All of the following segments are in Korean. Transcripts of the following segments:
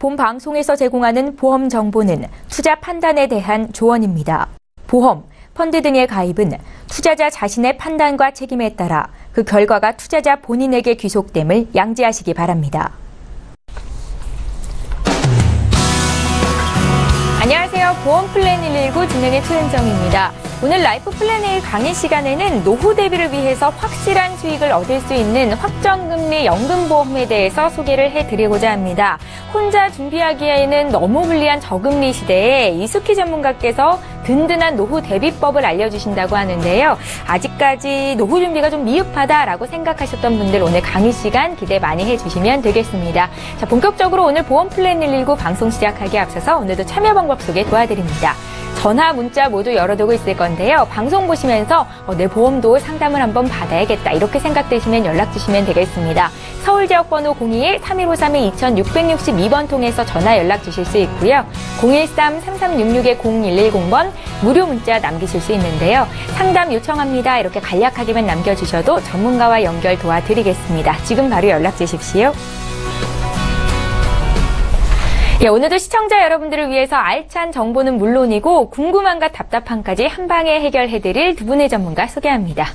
본 방송에서 제공하는 보험 정보는 투자 판단에 대한 조언입니다. 보험, 펀드 등의 가입은 투자자 자신의 판단과 책임에 따라 그 결과가 투자자 본인에게 귀속됨을 양지하시기 바랍니다. 안녕하세요. 보험 플랜 119 진행의 최은정입니다. 오늘 라이프 플랜 1 강의 시간에는 노후 대비를 위해서 확실한 수익을 얻을 수 있는 확정금리 연금보험에 대해서 소개를 해드리고자 합니다. 혼자 준비하기에는 너무 불리한 저금리 시대에 이숙희 전문가께서 든든한 노후 대비법을 알려주신다고 하는데요. 아직까지 노후 준비가 좀 미흡하다라고 생각하셨던 분들 오늘 강의 시간 기대 많이 해주시면 되겠습니다. 자, 본격적으로 오늘 보험 플랜 119 방송 시작하기에 앞서서 오늘도 참여 방법 소개 도와드립니다. 전화, 문자 모두 열어두고 있을 건데요. 방송 보시면서 내 보험도 상담을 한번 받아야겠다 이렇게 생각되시면 연락 주시면 되겠습니다. 서울 지역번호 021-3532-2662번 통해서 전화 연락 주실 수 있고요. 013-3366-0110번 무료 문자 남기실 수 있는데요. 상담 요청합니다. 이렇게 간략하게만 남겨주셔도 전문가와 연결 도와드리겠습니다. 지금 바로 연락 주십시오. 예, 오늘도 시청자 여러분들을 위해서 알찬 정보는 물론이고 궁금함과 답답함까지 한 방에 해결해드릴 두 분의 전문가 소개합니다.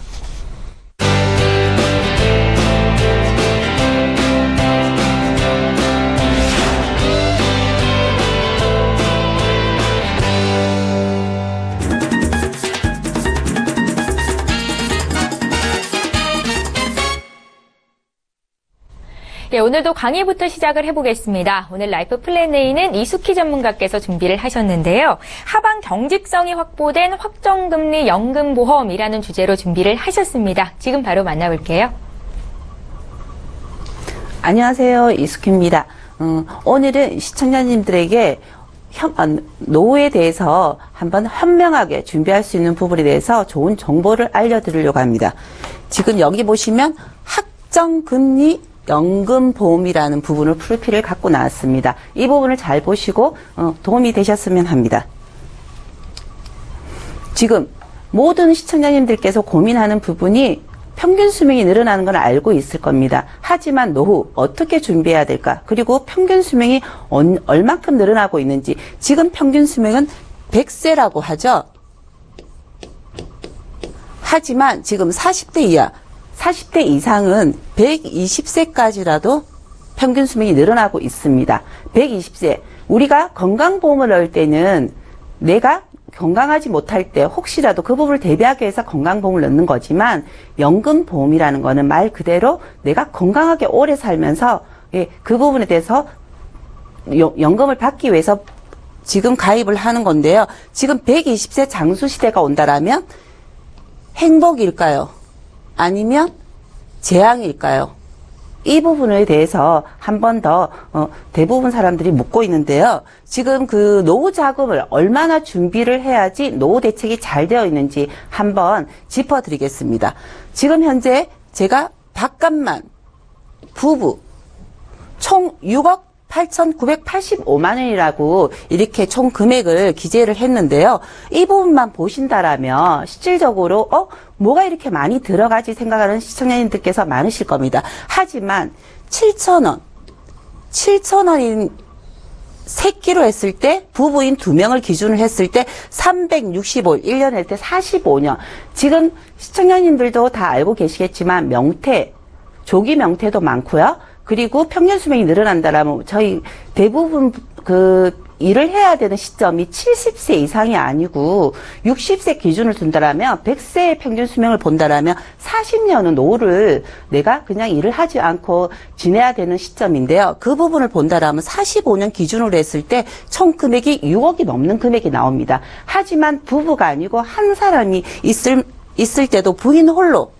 예, 오늘도 강의부터 시작을 해보겠습니다. 오늘 라이프 플랜 A는 이숙희 전문가께서 준비를 하셨는데요. 하방 경직성이 확보된 확정금리 연금보험이라는 주제로 준비를 하셨습니다. 지금 바로 만나볼게요. 안녕하세요. 이숙희입니다. 오늘은 시청자님들에게 노후에 대해서 한번 현명하게 준비할 수 있는 부분에 대해서 좋은 정보를 알려드리려고 합니다. 지금 여기 보시면 확정금리 연금보험이라는 부분을 프로필을 갖고 나왔습니다. 이 부분을 잘 보시고 도움이 되셨으면 합니다. 지금 모든 시청자님들께서 고민하는 부분이 평균 수명이 늘어나는 건 알고 있을 겁니다. 하지만 노후 어떻게 준비해야 될까? 그리고 평균 수명이 얼만큼 늘어나고 있는지. 지금 평균 수명은 100세라고 하죠. 하지만 지금 40대 이하 40대 이상은 120세까지라도 평균 수명이 늘어나고 있습니다. 120세. 우리가 건강보험을 넣을 때는 내가 건강하지 못할 때 혹시라도 그 부분을 대비하기 위해서 건강보험을 넣는 거지만 연금보험이라는 거는 말 그대로 내가 건강하게 오래 살면서 그 부분에 대해서 연금을 받기 위해서 지금 가입을 하는 건데요. 지금 120세 장수시대가 온다라면 행복일까요? 아니면 재앙일까요? 이 부분에 대해서 한 번 더 대부분 사람들이 묻고 있는데요. 지금 그 노후 자금을 얼마나 준비를 해야지 노후 대책이 잘 되어 있는지 한번 짚어드리겠습니다. 지금 현재 제가 밥값만 부부 총 6억 8,985만 원이라고 이렇게 총 금액을 기재를 했는데요. 이 부분만 보신다라면 실질적으로 뭐가 이렇게 많이 들어가지 생각하는 시청자님들께서 많으실 겁니다. 하지만 7,000원인 새끼로 했을 때 부부인 2명을 기준으로 했을 때 365일 1년 할 때 45년. 지금 시청자님들도 다 알고 계시겠지만 명퇴, 조기 명퇴도 많고요. 그리고 평균 수명이 늘어난다라면 저희 대부분 일을 해야 되는 시점이 70세 이상이 아니고 60세 기준을 둔다라면 100세의 평균 수명을 본다라면 40년은 노후를 내가 그냥 일을 하지 않고 지내야 되는 시점인데요. 그 부분을 본다라면 45년 기준으로 했을 때 총 금액이 6억이 넘는 금액이 나옵니다. 하지만 부부가 아니고 한 사람이 있을 때도 부인 홀로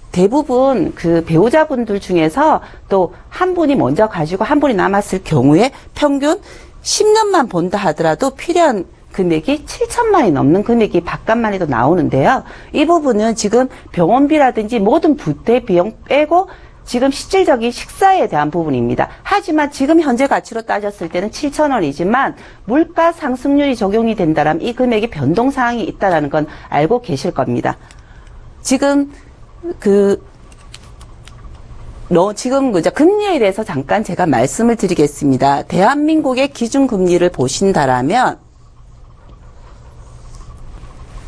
대부분 그 배우자분들 중에서 또 한 분이 먼저 가지고 한 분이 남았을 경우에 평균 10년만 본다 하더라도 필요한 금액이 7천만 원이 넘는 금액이 밥값만 해도 나오는데요. 이 부분은 지금 병원비라든지 모든 부대 비용 빼고 지금 실질적인 식사에 대한 부분입니다. 하지만 지금 현재 가치로 따졌을 때는 7,000원이지만 물가 상승률이 적용이 된다면 이 금액이 변동사항이 있다는 건 알고 계실 겁니다. 지금 지금 이제 금리에 대해서 잠깐 제가 말씀을 드리겠습니다. 대한민국의 기준금리를 보신다라면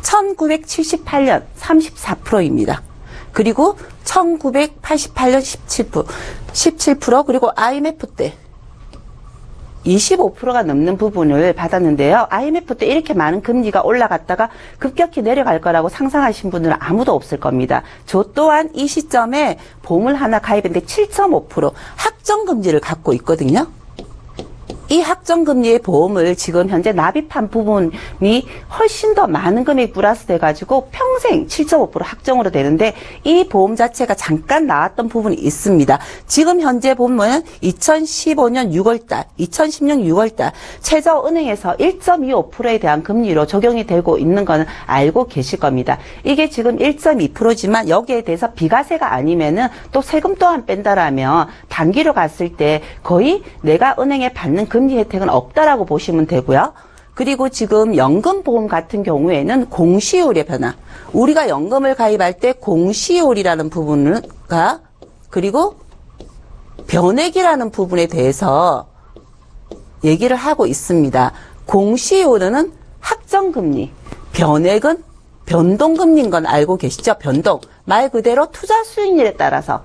1978년 34%입니다. 그리고 1988년 17%, 그리고 IMF 때 25%가 넘는 부분을 받았는데요. IMF 때 이렇게 많은 금리가 올라갔다가 급격히 내려갈 거라고 상상하신 분들은 아무도 없을 겁니다. 저 또한 이 시점에 보험을 하나 가입했는데 7.5% 학정금리를 갖고 있거든요. 이 학정금리의 보험을 지금 현재 납입한 부분이 훨씬 더 많은 금액이 플러스 돼가지고 평생 7.5% 학정으로 되는데 이 보험 자체가 잠깐 나왔던 부분이 있습니다. 지금 현재 보면 2015년 6월달, 2010년 6월달 최저은행에서 1.25%에 대한 금리로 적용이 되고 있는 거는 알고 계실 겁니다. 이게 지금 1.2%지만 여기에 대해서 비과세가 아니면은 또 세금 또한 뺀다라면 단기로 갔을 때 거의 내가 은행에 받는 금리 혜택은 없다라고 보시면 되고요. 그리고 지금 연금보험 같은 경우에는 공시율의 변화. 우리가 연금을 가입할 때 공시율이라는 부분과 그리고 변액이라는 부분에 대해서 얘기를 하고 있습니다. 공시율은 학정금리, 변액은 변동금리인 건 알고 계시죠? 변동. 말 그대로 투자 수익률에 따라서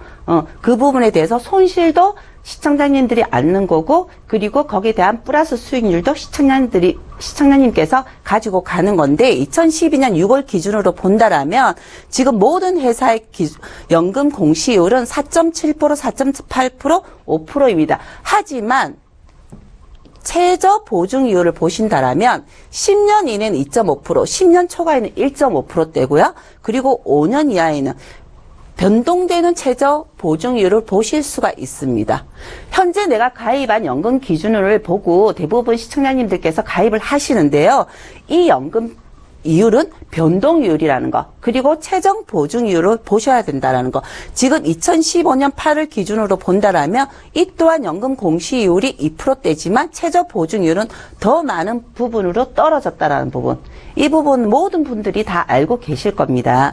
그 부분에 대해서 손실도 시청자님들이 앉는 거고, 그리고 거기에 대한 플러스 수익률도 시청자님께서 가지고 가는 건데, 2012년 6월 기준으로 본다라면 지금 모든 회사의 연금 공시율은 4.7%, 4.8%, 5%입니다. 하지만 최저 보증이율을 보신다라면 10년 이내는 2.5%, 10년 초과에는 1.5%대고요. 그리고 5년 이하에는 변동되는 최저 보증이율을 보실 수가 있습니다. 현재 내가 가입한 연금 기준을 보고 대부분 시청자님들께서 가입을 하시는데요. 이 연금 이율은 변동이율이라는 거, 그리고 최종 보증이율을 보셔야 된다는 거. 지금 2015년 8월 기준으로 본다라면 이 또한 연금 공시이율이 2%대지만 최저 보증이율은 더 많은 부분으로 떨어졌다라는 부분. 이 부분 모든 분들이 다 알고 계실 겁니다.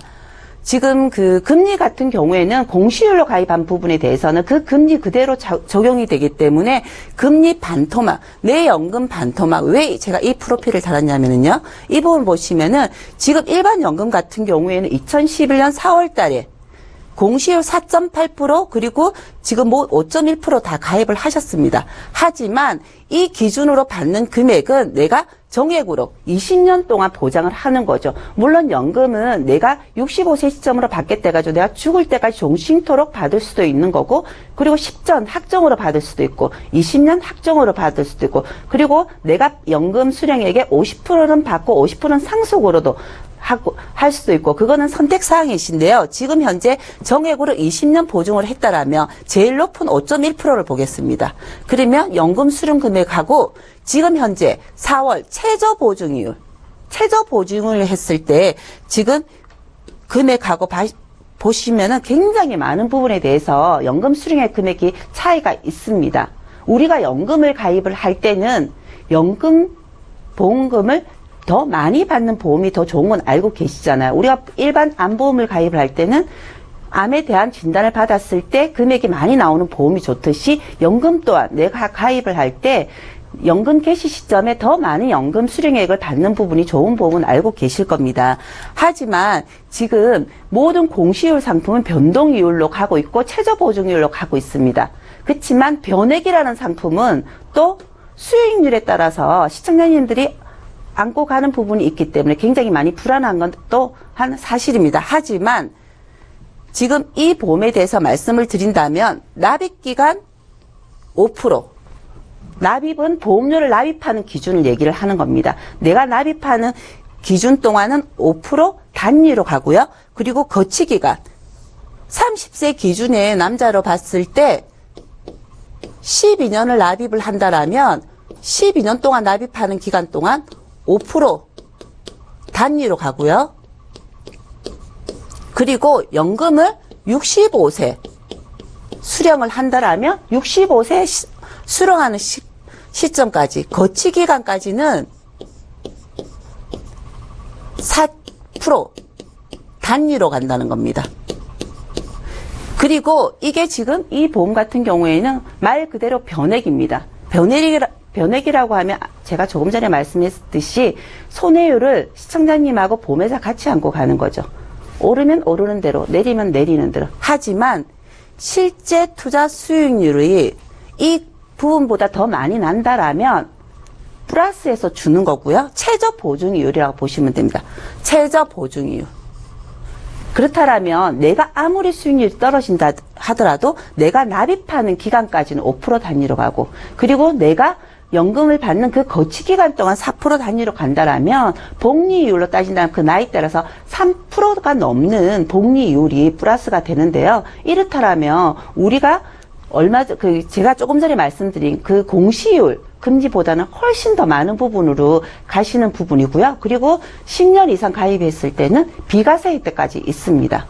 지금 그 금리 같은 경우에는 공시율로 가입한 부분에 대해서는 그 금리 그대로 적용이 되기 때문에 금리 반토막, 내 연금 반토막, 왜 제가 이 프로필을 달았냐면요. 이 부분 보시면은 지금 일반 연금 같은 경우에는 2011년 4월 달에 공시율 4.8% 그리고 지금 뭐 5.1% 다 가입을 하셨습니다. 하지만 이 기준으로 받는 금액은 내가 정액으로 20년 동안 보장을 하는 거죠. 물론 연금은 내가 65세 시점으로 받겠다가지고 내가 죽을 때까지 종신토록 받을 수도 있는 거고, 그리고 10전 학정으로 받을 수도 있고 20년 학정으로 받을 수도 있고, 그리고 내가 연금 수령액의 50%는 받고 50%는 상속으로도 할 수도 있고, 그거는 선택사항이신데요. 지금 현재 정액으로 20년 보증을 했다라면 제일 높은 5.1%를 보겠습니다. 그러면 연금 수령 금액하고 지금 현재 4월 최저 보증이율, 최저 보증을 했을 때 지금 금액하고 보시면은 굉장히 많은 부분에 대해서 연금 수령액 금액이 차이가 있습니다. 우리가 연금을 가입을 할 때는 연금 보험금을 더 많이 받는 보험이 더 좋은 건 알고 계시잖아요. 우리가 일반 암보험을 가입을 할 때는 암에 대한 진단을 받았을 때 금액이 많이 나오는 보험이 좋듯이 연금 또한 내가 가입을 할 때 연금 개시 시점에 더 많은 연금 수령액을 받는 부분이 좋은 보험은 알고 계실 겁니다. 하지만 지금 모든 공시율 상품은 변동이율로 가고 있고 최저 보증이율로 가고 있습니다. 그렇지만 변액이라는 상품은 또 수익률에 따라서 시청자님들이 안고 가는 부분이 있기 때문에 굉장히 많이 불안한 건 또한 사실입니다. 하지만 지금 이 보험에 대해서 말씀을 드린다면 납입기간 5%, 납입은 보험료를 납입하는 기준을 얘기를 하는 겁니다. 내가 납입하는 기준 동안은 5% 단위로 가고요. 그리고 거치기간 30세 기준의 남자로 봤을 때 12년을 납입을 한다라면 12년 동안 납입하는 기간 동안 5% 단위로 가고요. 그리고 연금을 65세 수령을 한다라면 65세 수령하는 시점까지 거치기간까지는 4% 단위로 간다는 겁니다. 그리고 이게 지금 이 보험 같은 경우에는 말 그대로 변액입니다. 변액이라고 하면 제가 조금 전에 말씀했듯이 손해율을 시청자님하고 보험회사 같이 안고 가는 거죠. 오르면 오르는 대로, 내리면 내리는 대로. 하지만 실제 투자 수익률이 이 부분보다 더 많이 난다라면 플러스해서 주는 거고요. 최저 보증이율이라고 보시면 됩니다. 최저 보증이율. 그렇다면 내가 아무리 수익률이 떨어진다 하더라도 내가 납입하는 기간까지는 5% 단위로 가고, 그리고 내가 연금을 받는 그 거치 기간 동안 4% 단위로 간다라면 복리이율로 따진다면 그 나이 따라서 3%가 넘는 복리이율이 플러스가 되는데요. 이렇다라면 우리가 제가 조금 전에 말씀드린 그 공시율 금지보다는 훨씬 더 많은 부분으로 가시는 부분이고요. 그리고 10년 이상 가입했을 때는 비과세 혜택까지 있습니다.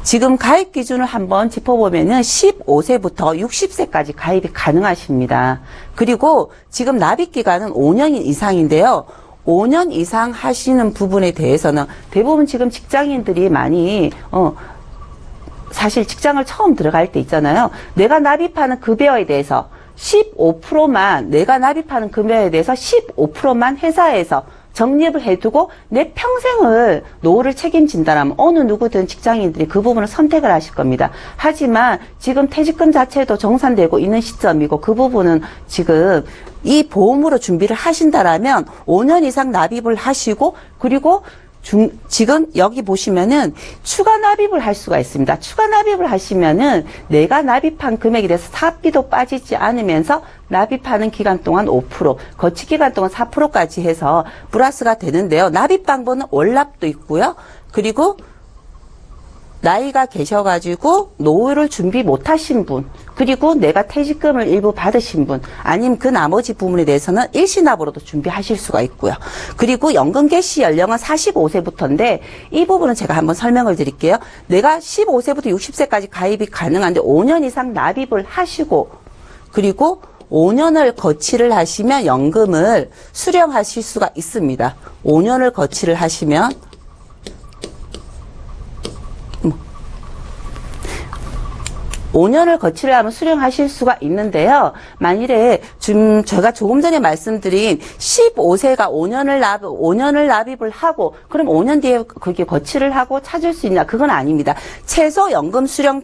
지금 가입 기준을 한번 짚어보면은 15세부터 60세까지 가입이 가능하십니다. 그리고 지금 납입 기간은 5년 이상인데요. 5년 이상 하시는 부분에 대해서는 대부분 지금 직장인들이 많이 사실 직장을 처음 들어갈 때 있잖아요. 내가 납입하는 급여에 대해서 15%만 내가 납입하는 급여에 대해서 15%만 회사에서 적립을 해두고 내 평생을 노후를 책임진다라면 어느 누구든 직장인들이 그 부분을 선택을 하실 겁니다. 하지만 지금 퇴직금 자체도 정산되고 있는 시점이고 그 부분은 지금 이 보험으로 준비를 하신다라면 5년 이상 납입을 하시고, 그리고 지금 여기 보시면은 추가 납입을 할 수가 있습니다. 추가 납입을 하시면은 내가 납입한 금액에 대해서 사업비도 빠지지 않으면서 납입하는 기간 동안 5%, 거치 기간 동안 4%까지 해서 플러스가 되는데요. 납입 방법은 월납도 있고요. 그리고 나이가 계셔가지고 노후를 준비 못하신 분, 그리고 내가 퇴직금을 일부 받으신 분, 아니면 그 나머지 부분에 대해서는 일시납으로도 준비하실 수가 있고요. 그리고 연금 개시 연령은 45세부터인데 이 부분은 제가 한번 설명을 드릴게요. 내가 15세부터 60세까지 가입이 가능한데 5년 이상 납입을 하시고, 그리고 5년을 거치를 하시면 연금을 수령하실 수가 있습니다. 5년을 거치를 하시면 5년을 거치를 하면 수령하실 수가 있는데요. 만일에 지금 제가 조금 전에 말씀드린 15세가 5년을 납입을 하고 그럼 5년 뒤에 그게 거치를 하고 찾을 수 있냐? 그건 아닙니다. 최소 연금 수령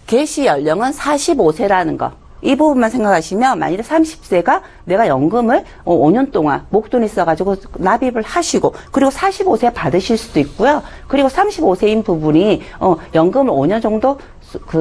개시 연령은 45세라는 거. 이 부분만 생각하시면 만일에 30세가 내가 연금을 5년 동안 목돈이 있어가지고 납입을 하시고, 그리고 45세 받으실 수도 있고요. 그리고 35세인 부분이 연금을 5년 정도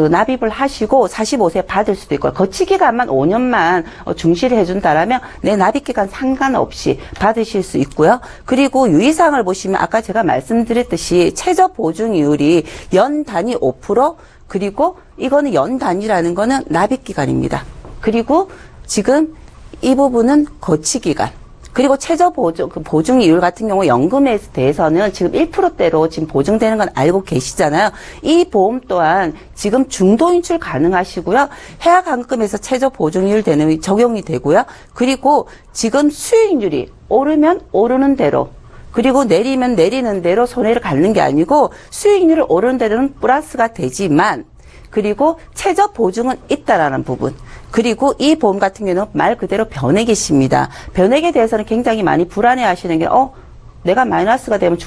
납입을 하시고 45세 받을 수도 있고요. 거치 기간만 5년만 중시를 해준다라면 내 납입 기간 상관없이 받으실 수 있고요. 그리고 유의사항을 보시면 아까 제가 말씀드렸듯이 최저 보증이율이 연 단위 5%, 그리고 이거는 연 단위라는 거는 납입 기간입니다. 그리고 지금 이 부분은 거치 기간. 그리고 최저 보증 이율 같은 경우 연금에 대해서는 지금 1%대로 지금 보증되는 건 알고 계시잖아요. 이 보험 또한 지금 중도 인출 가능하시고요. 해약환급금에서 최저 보증이율 적용이 되고요. 그리고 지금 수익률이 오르면 오르는 대로, 그리고 내리면 내리는 대로 손해를 갖는 게 아니고 수익률이 오르는 대로는 플러스가 되지만, 그리고 최저 보증은 있다라는 부분. 그리고 이 보험 같은 경우는 말 그대로 변액이십니다. 변액에 대해서는 굉장히 많이 불안해 하시는 게, 내가 마이너스가 되면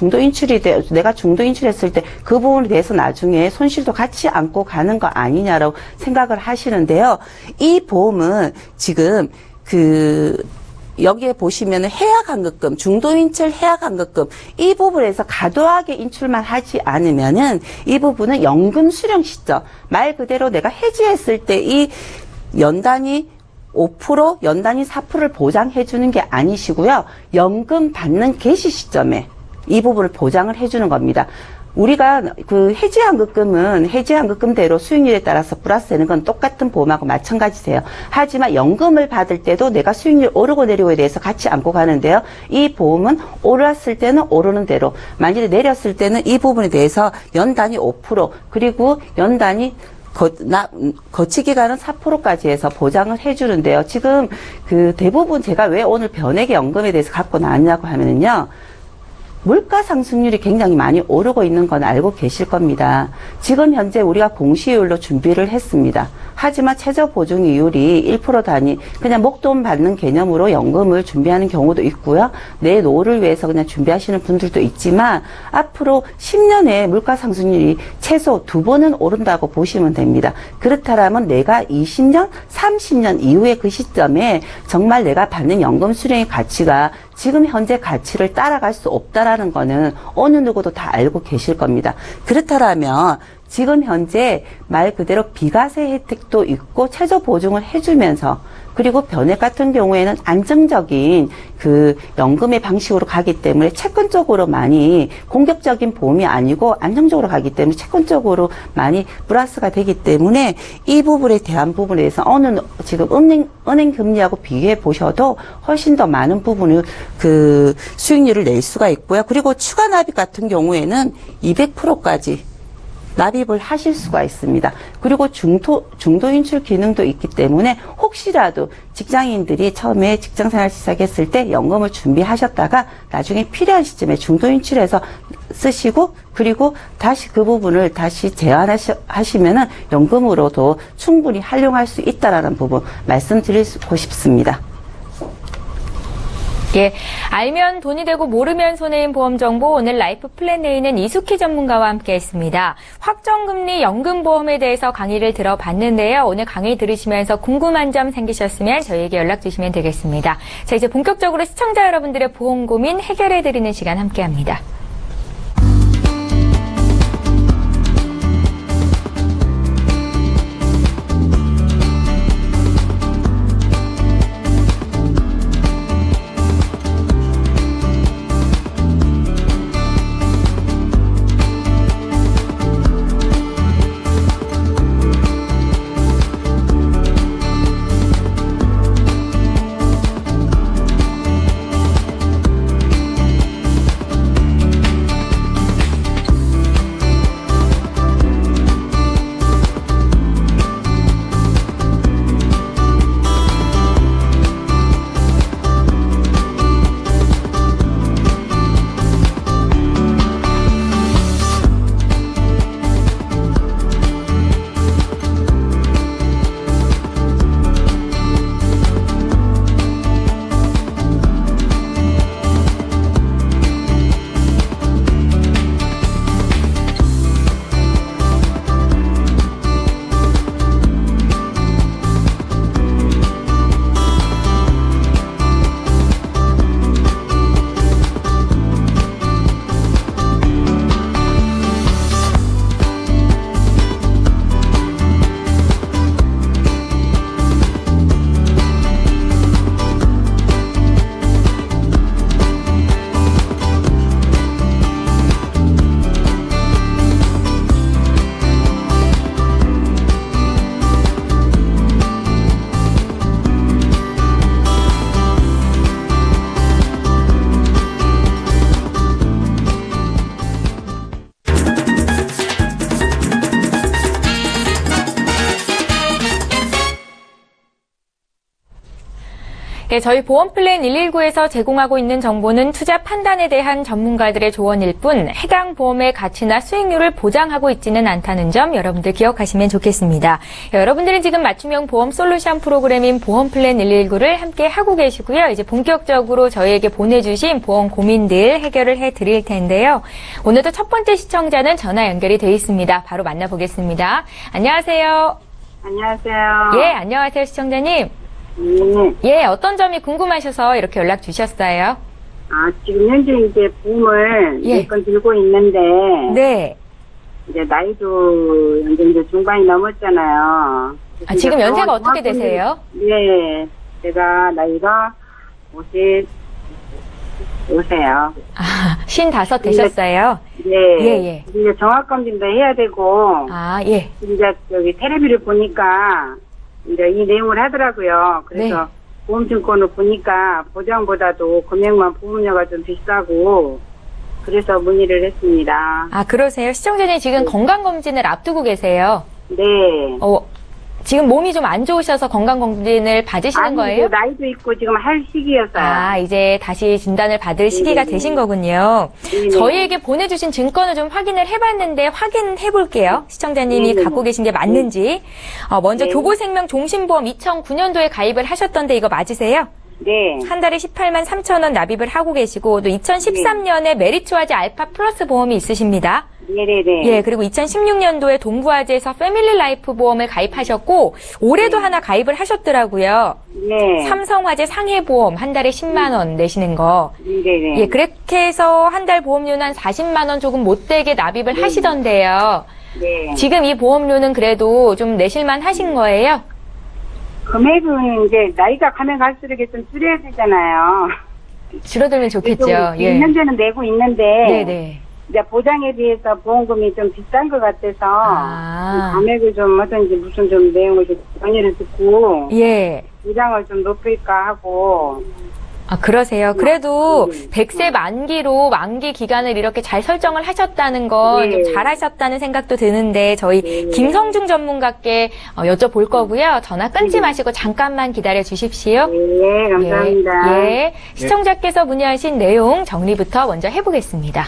내가 중도 인출했을 때 그 부분에 대해서 나중에 손실도 같이 안고 가는 거 아니냐라고 생각을 하시는데요. 이 보험은 지금 여기에 보시면은 해약환급금, 중도인출 해약환급금 이 부분에서 과도하게 인출만 하지 않으면은 이 부분은 연금 수령 시점, 말 그대로 내가 해지했을 때 이 연단위 5%, 연단위 4%를 보장해 주는 게 아니시고요. 연금 받는 개시 시점에 이 부분을 보장을 해 주는 겁니다. 우리가 해지환급금은 해지환급금대로 수익률에 따라서 플러스 되는 건 똑같은 보험하고 마찬가지세요. 하지만 연금을 받을 때도 내가 수익률 오르고 내리고에 대해서 같이 안고 가는데요. 이 보험은 오르었을 때는 오르는 대로, 만일에 내렸을 때는 이 부분에 대해서 연단위 5%, 그리고 연단위 거치 기간은 4%까지 해서 보장을 해주는데요. 지금 대부분 제가 왜 오늘 변액의 연금에 대해서 갖고 나왔냐고 하면은요. 물가 상승률이 굉장히 많이 오르고 있는 건 알고 계실 겁니다. 지금 현재 우리가 공시율로 준비를 했습니다. 하지만 최저보증이율이 1% 단위 그냥 목돈 받는 개념으로 연금을 준비하는 경우도 있고요. 내 노후를 위해서 그냥 준비하시는 분들도 있지만 앞으로 10년에 물가 상승률이 최소 2번은 오른다고 보시면 됩니다. 그렇다면 내가 20년, 30년 이후의 그 시점에 정말 내가 받는 연금 수령의 가치가 지금 현재 가치를 따라갈 수 없다라는 거는 어느 누구도 다 알고 계실 겁니다. 그렇다면 지금 현재 말 그대로 비과세 혜택도 있고 최저 보증을 해주면서 그리고 변액 같은 경우에는 안정적인 그 연금의 방식으로 가기 때문에 채권적으로 많이 공격적인 보험이 아니고 안정적으로 가기 때문에 채권적으로 많이 플러스가 되기 때문에 이 부분에 대한 부분에서 지금 은행 금리하고 비교해 보셔도 훨씬 더 많은 부분을 그 수익률을 낼 수가 있고요. 그리고 추가 납입 같은 경우에는 200%까지 납입을 하실 수가 있습니다. 그리고 중도 인출 기능도 있기 때문에 혹시라도 직장인들이 처음에 직장생활 시작했을 때 연금을 준비하셨다가 나중에 필요한 시점에 중도 인출해서 쓰시고 그리고 다시 그 부분을 다시 제한하시면은 연금으로도 충분히 활용할 수 있다라는 부분 말씀드리고 싶습니다. 예, 알면 돈이 되고 모르면 손해인 보험 정보 오늘 라이프 플랜 A는 이숙희 전문가와 함께했습니다. 확정금리 연금보험에 대해서 강의를 들어봤는데요. 오늘 강의 들으시면서 궁금한 점 생기셨으면 저희에게 연락 주시면 되겠습니다. 자, 이제 본격적으로 시청자 여러분들의 보험 고민 해결해드리는 시간 함께합니다. 네, 저희 보험플랜 119에서 제공하고 있는 정보는 투자 판단에 대한 전문가들의 조언일 뿐 해당 보험의 가치나 수익률을 보장하고 있지는 않다는 점 여러분들 기억하시면 좋겠습니다. 여러분들은 지금 맞춤형 보험 솔루션 프로그램인 보험플랜 119를 함께 하고 계시고요. 이제 본격적으로 저희에게 보내주신 보험 고민들 해결을 해드릴 텐데요. 오늘도 첫 번째 시청자는 전화 연결이 되어 있습니다. 바로 만나보겠습니다. 안녕하세요. 안녕하세요. 예, 안녕하세요, 시청자님. 예, 어떤 점이 궁금하셔서 이렇게 연락 주셨어요? 지금 현재 이제 보험을 예. 몇 건 들고 있는데, 네. 이제 나이도 이제 중반이 넘었잖아요. 지금 연세가 어떻게 되세요? 네. 제가 나이가 55세요. 55 되셨어요? 네. 예, 예. 이제 종합검진도 해야 되고, 예. 이제 저기 텔레비를 보니까, 이제 이 내용을 하더라고요. 그래서 네. 보험증권을 보니까 보장보다도 금액만 보험료가 좀 비싸고 그래서 문의를 했습니다. 그러세요? 시청자님 지금 건강검진을 앞두고 계세요? 네. 지금 몸이 좀 안 좋으셔서 건강검진을 받으시는 아니, 거예요? 나이도 있고 지금 할 시기였어요. 아, 이제 다시 진단을 받을 시기가 되신 거군요. 네네. 저희에게 보내주신 증권을 좀 확인을 해봤는데 확인해 볼게요. 시청자님이 네네. 갖고 계신 게 맞는지. 먼저 네. 교보생명 종신보험 2009년도에 가입을 하셨던데 이거 맞으세요? 네. 한 달에 18만 3천 원 납입을 하고 계시고 또 2013년에 메리츠화재 알파 플러스 보험이 있으십니다. 네네네. 예, 그리고 2016년도에 동부화재에서 패밀리 라이프 보험을 가입하셨고 올해도 하나 가입을 하셨더라고요. 네. 삼성화재 상해보험 한 달에 10만 원 내시는 거. 네네. 예, 그렇게 해서 한 달 보험료는 한 40만 원 조금 못되게 납입을 하시던데요. 네. 지금 이 보험료는 그래도 좀 내실만 하신 거예요? 금액은 이제 나이가 가면 갈수록 이게 좀 줄여야 되잖아요. 줄어들면 좋겠죠. 예. 현재는 내고 있는데 네네. 이제 보장에 비해서 보험금이 좀 비싼 것 같아서 아. 금액을 좀 어떤지 무슨 좀 내용을 좀 건의를 듣고 예. 보장을 좀 높일까 하고. 아, 그러세요. 그래도 100세 만기로 만기 기간을 이렇게 잘 설정을 하셨다는 건 네. 좀 잘하셨다는 생각도 드는데 저희 네. 김성중 전문가께 여쭤볼 거고요. 전화 끊지 마시고 잠깐만 기다려 주십시오. 네, 감사합니다. 예, 예. 시청자께서 문의하신 내용 정리부터 먼저 해보겠습니다.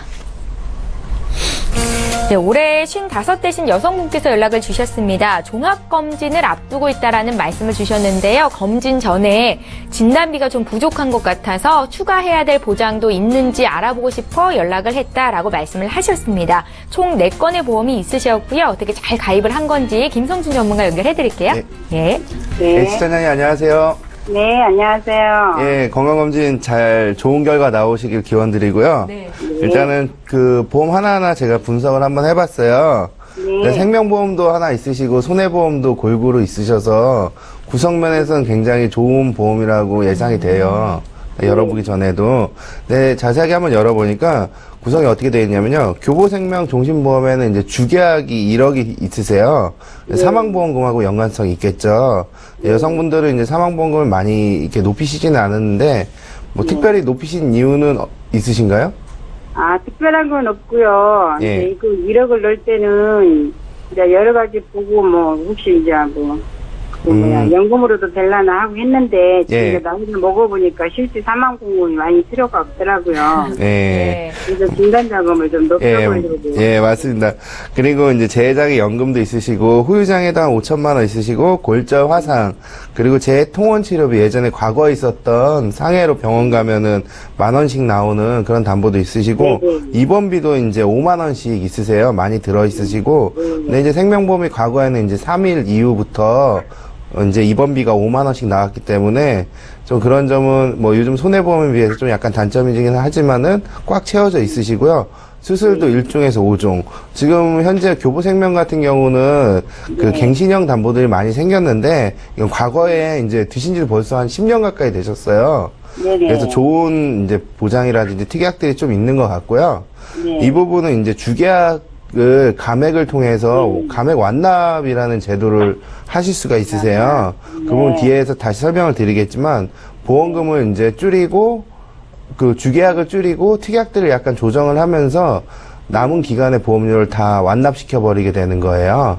네, 올해 55대신 여성분께서 연락을 주셨습니다. 종합검진을 앞두고 있다라는 말씀을 주셨는데요. 검진 전에 진단비가 좀 부족한 것 같아서 추가해야 될 보장도 있는지 알아보고 싶어 연락을 했다라고 말씀을 하셨습니다. 총 4건의 보험이 있으셨고요. 어떻게 잘 가입을 한 건지 김성준 전문가 연결해드릴게요. 네. 예. 네. 시청자님 안녕하세요. 네, 안녕하세요. 예, 건강검진 잘 좋은 결과 나오시길 기원드리고요. 네. 일단은 그 보험 하나하나 제가 분석을 한번 해봤어요. 네. 생명보험도 하나 있으시고 손해보험도 골고루 있으셔서 구성면에서는 굉장히 좋은 보험이라고 예상이 돼요. 열어보기 전에도. 네, 자세하게 한번 열어보니까 구성이 어떻게 되어 있냐면요. 교보생명 종신보험에는 이제 주계약이 1억이 있으세요. 사망보험금하고 연관성이 있겠죠. 여성분들은 이제 사망보험금을 많이 이렇게 높이시지는 않았는데, 뭐 특별히 높이신 이유는 있으신가요? 아, 특별한 건 없고요. 예. 이제 이거 1억을 넣을 때는 이제 여러 가지 보고 뭐 혹시 이제 뭐 연금으로도 될라나 하고 했는데 지금 예. 이제 나이를 먹어보니까 실제 사망보험이 많이 필요가 없더라고요. 네. 그래서 진단 자금을 좀 높여보려고. 예, 맞습니다. 그리고 이제 재해장애 연금도 있으시고, 후유장애도 한 5천만 원 있으시고, 골절 화상, 그리고 재통원 치료비 예전에 과거에 있었던 상해로 병원 가면은 10,000원씩 나오는 그런 담보도 있으시고, 네네. 입원비도 이제 5만 원씩 있으세요. 많이 들어 있으시고, 근데 이제 생명보험이 과거에는 이제 3일 이후부터 이제 입원비가 5만 원씩 나왔기 때문에 좀 그런 점은 뭐 요즘 손해보험에 비해서 좀 약간 단점이긴 하지만은 꽉 채워져 있으시고요. 수술도 1종에서 5종. 지금 현재 교보생명 같은 경우는 그 갱신형 담보들이 많이 생겼는데 이건 과거에 이제 드신 지 벌써 한 10년 가까이 되셨어요. 네네. 그래서 좋은 이제 보장이라든지 특약들이 좀 있는 것 같고요. 네. 이 부분은 이제 주계약을 감액을 통해서 감액 완납이라는 제도를 하실 수가 있으세요. 그 부분 뒤에서 다시 설명을 드리겠지만 보험금을 이제 줄이고 그 주계약을 줄이고 특약들을 약간 조정을 하면서 남은 기간의 보험료를 다 완납시켜 버리게 되는 거예요.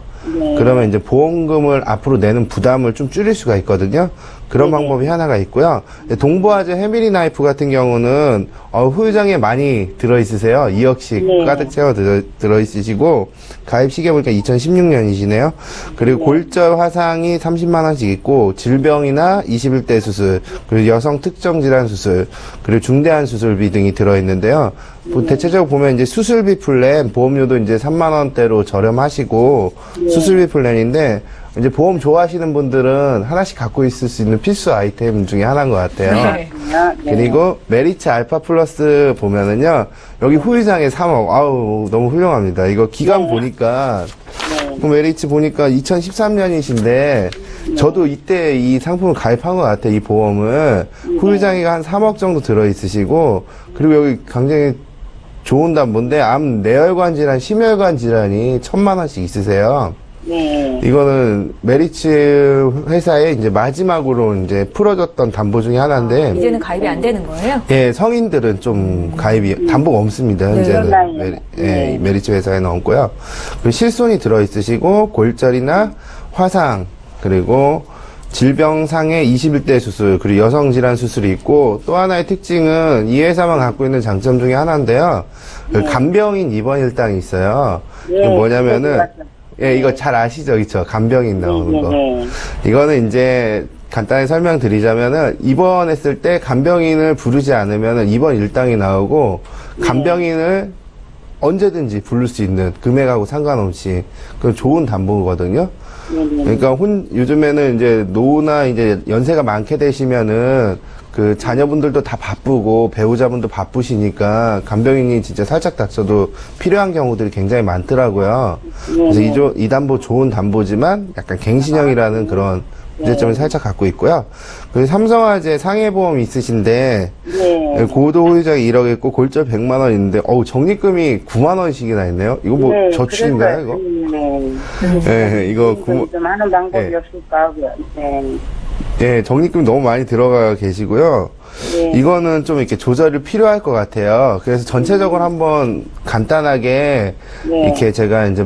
그러면 이제 보험금을 앞으로 내는 부담을 좀 줄일 수가 있거든요. 그런 방법이 하나가 있고요. 동부화재 해밀리 나이프 같은 경우는 후유장애 많이 들어있으세요. 2억씩 가득 채워 들어있으시고 가입 시기에 보니까 2016년이시네요. 그리고 골절 화상이 30만 원씩 있고 질병이나 21대 수술 그리고 여성 특정 질환 수술 그리고 중대한 수술비 등이 들어있는데요. 대체적으로 보면 이제 수술비 플랜 보험료도 이제 3만 원대로 저렴하시고 수술비 플랜인데 이제 보험 좋아하시는 분들은 하나씩 갖고 있을 수 있는 필수 아이템 중에 하나인 것 같아요. 네. 그리고 메리츠 알파 플러스 보면은요, 여기 후유장애 3억. 아우, 너무 훌륭합니다. 이거 기간 보니까, 그 메리츠 보니까 2013년이신데, 저도 이때 이 상품을 가입한 것 같아요, 이 보험을. 후유장애가 한 3억 정도 들어있으시고, 그리고 여기 굉장히 좋은 담보인데, 암 내혈관 질환, 심혈관 질환이 1,000만 원씩 있으세요. 네. 이거는 메리츠 회사에 이제 마지막으로 이제 풀어줬던 담보 중에 하나인데, 이제는 가입이 안 되는 거예요? 예, 성인들은 좀 가입이, 담보가 없습니다, 현재는. 메리츠 회사에는 없고요. 그리고 실손이 들어있으시고, 골절이나 화상, 그리고 질병상의 21대 수술, 그리고 여성질환 수술이 있고, 또 하나의 특징은 이 회사만 갖고 있는 장점 중에 하나인데요. 그 간병인 입원 일당이 있어요. 이게 뭐냐면은, 예, 이거 잘 아시죠? 그쵸? 간병인 나오는 거. 이거는 이제 간단히 설명드리자면은, 입원했을 때 간병인을 부르지 않으면은 입원 일당이 나오고, 간병인을 언제든지 부를 수 있는 금액하고 상관없이, 그 좋은 담보거든요. 그러니까 요즘에는 이제 노후나 이제 연세가 많게 되시면은 그 자녀분들도 다 바쁘고 배우자분도 바쁘시니까 간병인이 진짜 살짝 다쳐도 필요한 경우들이 굉장히 많더라고요. 그래서 이 담보 좋은 담보지만 약간 갱신형이라는 그런 문제점을 살짝 갖고 있고요. 그리고 삼성화재 상해보험이 있으신데 고도 후유장이 1억 있고 골절 100만 원 있는데 적립금이 9만 원씩이나 있네요. 이거 뭐 저축인가요, 이거? 네, 이거 좀 하는 방법이 없을까 하고요. 네, 적립금이 너무 많이 들어가 계시고요. 이거는 좀 이렇게 조절이 필요할 것 같아요. 그래서 전체적으로 한번 간단하게 이렇게 제가 이제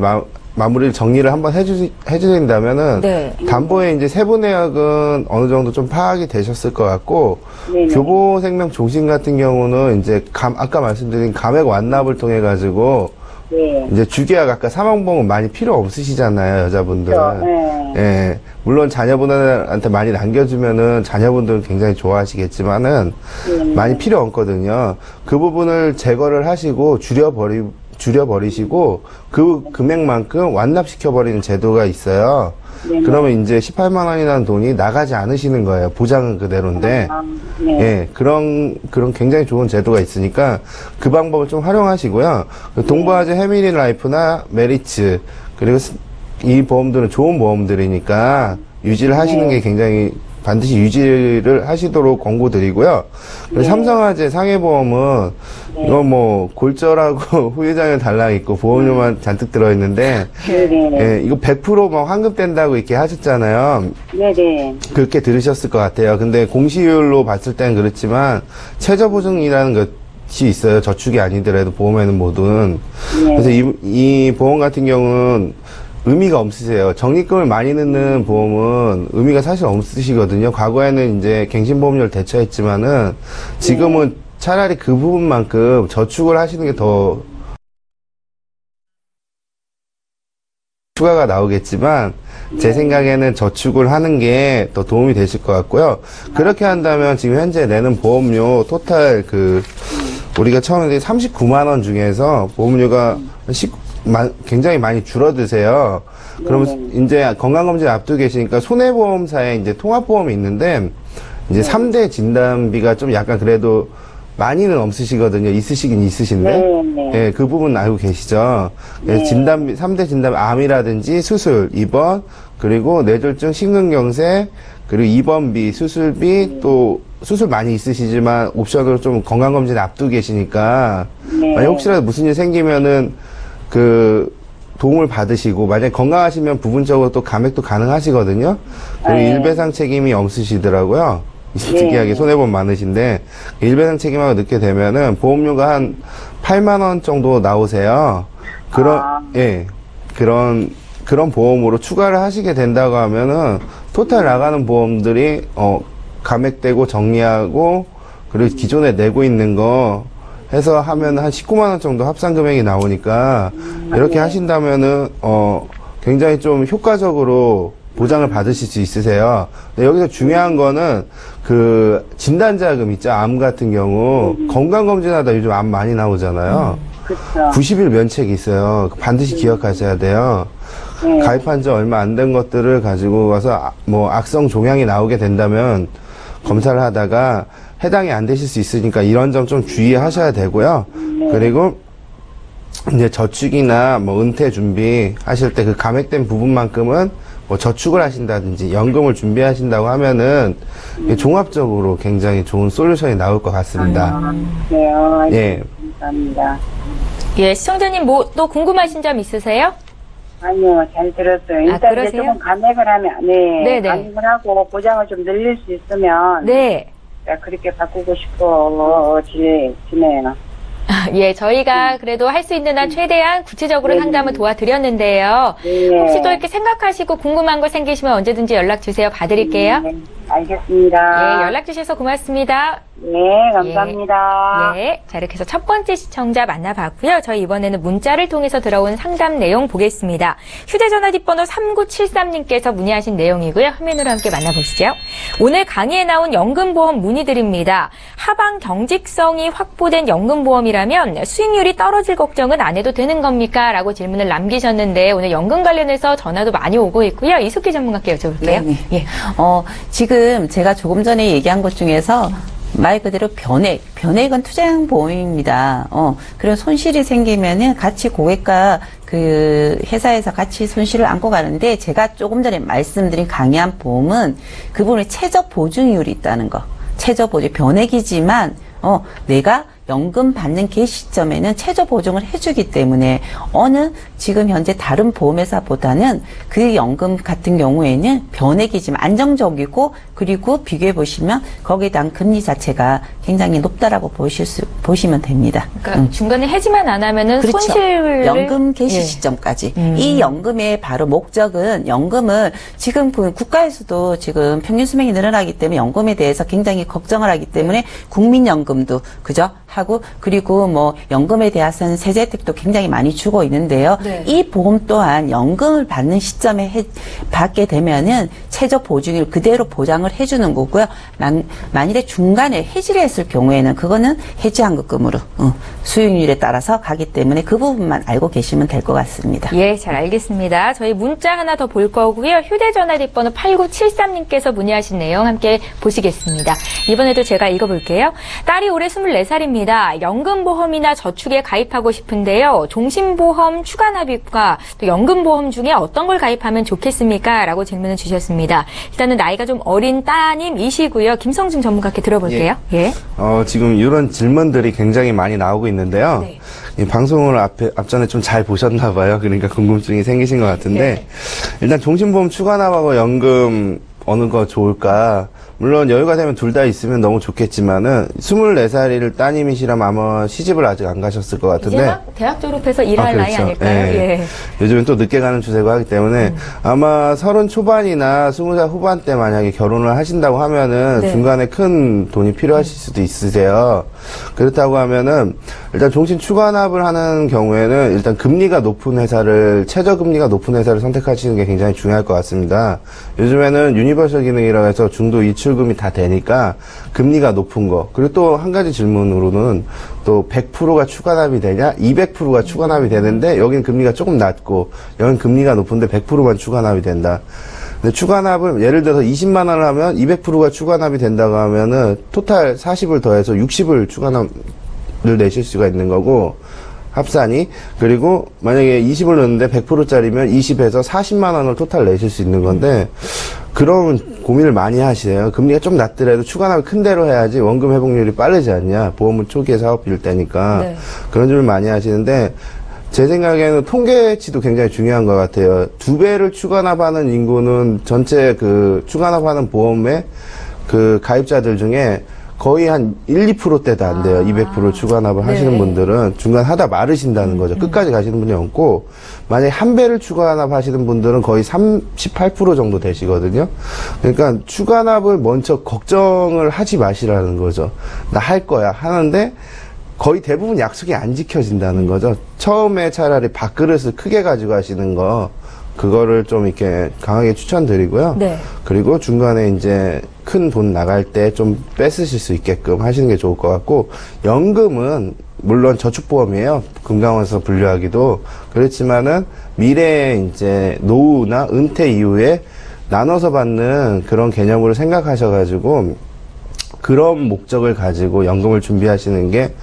마무리를 정리를 한번 해주신다면은 담보의 이제 세부 내역은 어느 정도 좀 파악이 되셨을 것 같고 교보생명 종신 같은 경우는 이제 아까 말씀드린 감액 완납을 통해 가지고 이제 주계약 아까 사망보험은 많이 필요 없으시잖아요, 여자분들. 예, 물론 자녀분들한테 많이 남겨주면은 자녀분들은 굉장히 좋아하시겠지만은 많이 필요 없거든요. 그 부분을 제거를 하시고 줄여버리시고 그 금액만큼 완납시켜버리는 제도가 있어요. 그러면 이제 18만 원이라는 돈이 나가지 않으시는 거예요. 보장은 그대로인데. 예, 그런 굉장히 좋은 제도가 있으니까 그 방법을 좀 활용하시고요. 동부화재 해밀인 라이프나 메리츠, 그리고 이 보험들은 좋은 보험들이니까 유지를 하시는 게 굉장히 반드시 유지를 하시도록 권고드리고요. 삼성화재 상해보험은 이거 뭐 골절하고 후유장애 달랑 있고 보험료만 잔뜩 들어있는데 예, 이거 100% 막 환급된다고 이렇게 하셨잖아요. 그렇게 들으셨을 것 같아요. 근데 공시율로 봤을 땐 그렇지만 최저보증이라는 것이 있어요. 저축이 아니더라도 보험에는 모든. 그래서 이 보험 같은 경우는 의미가 없으세요. 적립금을 많이 넣는 보험은 의미가 사실 없으시거든요. 과거에는 이제 갱신보험료를 대처했지만은 지금은 차라리 그 부분만큼 저축을 하시는 게 더 추가가 나오겠지만 제 생각에는 저축을 하는 게 더 도움이 되실 것 같고요. 그렇게 한다면 지금 현재 내는 보험료 토탈 우리가 처음에 39만 원 중에서 보험료가 굉장히 많이 줄어드세요. 그러면 이제 건강검진 앞두고 계시니까 손해보험사에 이제 통합보험이 있는데 이제 3대 진단비가 좀 약간 그래도 많이는 없으시거든요. 있으시긴 있으신데. 예, 그 부분 알고 계시죠? 예, 진단비, 3대 진단비, 암이라든지 수술, 입원, 그리고 뇌졸중, 심근경색, 그리고 입원비, 수술비, 또 수술 많이 있으시지만 옵션으로 좀 건강검진 앞두고 계시니까 만약 혹시라도 무슨 일 생기면은 도움을 받으시고, 만약에 건강하시면 부분적으로 또 감액도 가능하시거든요. 그리고 일배상 책임이 없으시더라고요. 특이하게 손해보험 많으신데, 일배상 책임하고 넣게 되면은 보험료가 한 8만원 정도 나오세요. 그런 보험으로 추가를 하시게 된다고 하면은, 토탈 나가는 보험들이, 감액되고 정리하고, 그리고 기존에 내고 있는 거, 해서 하면 한 19만원 정도 합산 금액이 나오니까 이렇게 하신다면은 굉장히 좀 효과적으로 보장을 받으실 수 있으세요. 근데 여기서 중요한 거는 그 진단자금 있죠. 암 같은 경우 건강검진하다 요즘 암 많이 나오잖아요. 90일 면책이 있어요. 반드시 기억하셔야 돼요. 가입한 지 얼마 안 된 것들을 가지고 와서 뭐 악성 종양이 나오게 된다면 검사를 하다가 해당이 안 되실 수 있으니까 이런 점 좀 주의하셔야 되고요. 그리고 이제 저축이나 뭐 은퇴 준비 하실 때 그 감액된 부분만큼은 뭐 저축을 하신다든지 연금을 준비하신다고 하면은 종합적으로 굉장히 좋은 솔루션이 나올 것 같습니다. 예. 감사합니다. 예, 시청자님 뭐 또 궁금하신 점 있으세요? 아니요, 잘 들었어요. 일단 이제 조금 감액을 하면, 감액을 하고 보장을 좀 늘릴 수 있으면, 그렇게 바꾸고 싶어지네요. 예, 저희가 그래도 할 수 있는 한 최대한 구체적으로 상담을 도와드렸는데요. 네. 혹시 또 이렇게 생각하시고 궁금한 거 생기시면 언제든지 연락 주세요. 봐드릴게요. 네, 알겠습니다. 예, 연락 주셔서 고맙습니다. 네, 감사합니다. 예. 자, 이렇게 해서 첫 번째 시청자 만나봤고요. 저희 이번에는 문자를 통해서 들어온 상담 내용 보겠습니다. 휴대전화 뒷번호 3973님께서 문의하신 내용이고요. 화면으로 함께 만나보시죠. 오늘 강의에 나온 연금보험 문의드립니다. 하방 경직성이 확보된 연금보험이라면 수익률이 떨어질 걱정은 안 해도 되는 겁니까? 라고 질문을 남기셨는데 오늘 연금 관련해서 전화도 많이 오고 있고요. 이숙희 전문가께 여쭤볼게요. 네네. 예. 지금 제가 조금 전에 얘기한 것 중에서 말 그대로 변액은 투자형 보험입니다. 그런 손실이 생기면은 같이 고객과 그 회사에서 같이 손실을 안고 가는데 제가 조금 전에 말씀드린 강의한 보험은 그분의 최저 보증률이 있다는 거. 최저 보증 변액이지만 내가 연금 받는 그 시점에는 최저 보증을 해주기 때문에 지금 현재 다른 보험회사보다는 그 연금 같은 경우에는 변액이지만 안정적이고 그리고 비교해 보시면 거기에 대한 금리 자체가 굉장히 높다라고 보시면 됩니다. 그러니까 중간에 해지만 안 하면은 그렇죠. 손실을 연금 개시 예. 시점까지. 이 연금의 바로 목적은 연금을 지금 국가에서도 지금 평균 수명이 늘어나기 때문에 연금에 대해서 굉장히 걱정을 하기 때문에 국민연금도 그죠? 하고 그리고 뭐 연금에 대해서는 세제 혜택도 굉장히 많이 주고 있는데요. 네. 이 보험 또한 연금을 받는 시점에 받게 되면은 최저 보증률 그대로 보장을 해주는 거고요. 만일에 중간에 해지를 했을 경우에는 그거는 해지환급금으로 수익률에 따라서 가기 때문에 그 부분만 알고 계시면 될 것 같습니다. 예, 잘 알겠습니다. 저희 문자 하나 더 볼 거고요. 휴대전화 뒷번호 8973님께서 문의하신 내용 함께 보시겠습니다. 이번에도 제가 읽어볼게요. 딸이 올해 24살입니다. 연금보험이나 저축에 가입하고 싶은데요. 종신보험 추가납입과 또 연금보험 중에 어떤 걸 가입하면 좋겠습니까? 라고 질문을 주셨습니다. 일단은 나이가 좀 어린 따님이시고요. 김성중 전문가께 들어볼게요. 예. 지금 이런 질문들이 굉장히 많이 나오고 있는데요. 네. 이 방송을 앞전에 좀 잘 보셨나 봐요. 그러니까 궁금증이 생기신 것 같은데 일단 종신보험 추가납하고 연금 어느 거 좋을까? 물론 여유가 되면 둘 다 있으면 너무 좋겠지만은 24살일 따님이시라면 아마 시집을 아직 안 가셨을 것 같은데 이제 막 대학 졸업해서 일할 나이 그렇죠. 아닐까요? 예. 예. 요즘은 또 늦게 가는 추세고 하기 때문에 아마 30 초반이나 20살 후반 때 만약에 결혼을 하신다고 하면은 네. 중간에 큰 돈이 필요하실 수도 있으세요. 그렇다고 하면은 일단 종신 추가납을 하는 경우에는 일단 금리가 높은 회사를 최저 금리가 높은 회사를 선택하시는 게 굉장히 중요할 것 같습니다. 요즘에는 유니버설 기능이라고 해서 중도 이출금이 다 되니까 금리가 높은 거 그리고 또 한 가지 질문으로는 또 100%가 추가납이 되냐 200%가 추가납이 되는데 여기는 금리가 조금 낮고 여기는 금리가 높은데 100%만 추가납이 된다. 근데 추가납을 예를 들어서 20만 원을 하면 200%가 추가납이 된다고 하면은 토탈 40을 더해서 60을 추가납을 내실 수가 있는 거고 합산이 그리고 만약에 20을 넣는데 100%짜리면 20에서 40만 원을 토탈 내실 수 있는 건데 그런 고민을 많이 하시네요. 금리가 좀 낮더라도 추가납이 큰 대로 해야지 원금 회복률이 빠르지 않냐. 보험은 초기에 사업비일 때니까 네. 그런 점을 많이 하시는데 제 생각에는 통계치도 굉장히 중요한 것 같아요. 2배를 추가납하는 인구는 전체 그 추가납하는 보험의 그 가입자들 중에 거의 한 1, 2%대도 안 돼요. 200% 추가납을 하시는 네. 분들은 중간 하다 마르신다는 거죠. 끝까지 가시는 분이 없고 만약에 한 배를 추가납 하시는 분들은 거의 38% 정도 되시거든요. 그러니까 추가납을 먼저 걱정을 하지 마시라는 거죠. 나 할 거야 하는데 거의 대부분 약속이 안 지켜진다는 거죠. 처음에 차라리 밥그릇을 크게 가지고 하시는 거 그거를 좀 이렇게 강하게 추천드리고요. 네. 그리고 중간에 이제 큰 돈 나갈 때 좀 뺏으실 수 있게끔 하시는 게 좋을 것 같고, 연금은 물론 저축보험이에요. 금강원에서 분류하기도. 그렇지만은 미래에 이제 노후나 은퇴 이후에 나눠서 받는 그런 개념으로 생각하셔가지고 그런 목적을 가지고 연금을 준비하시는 게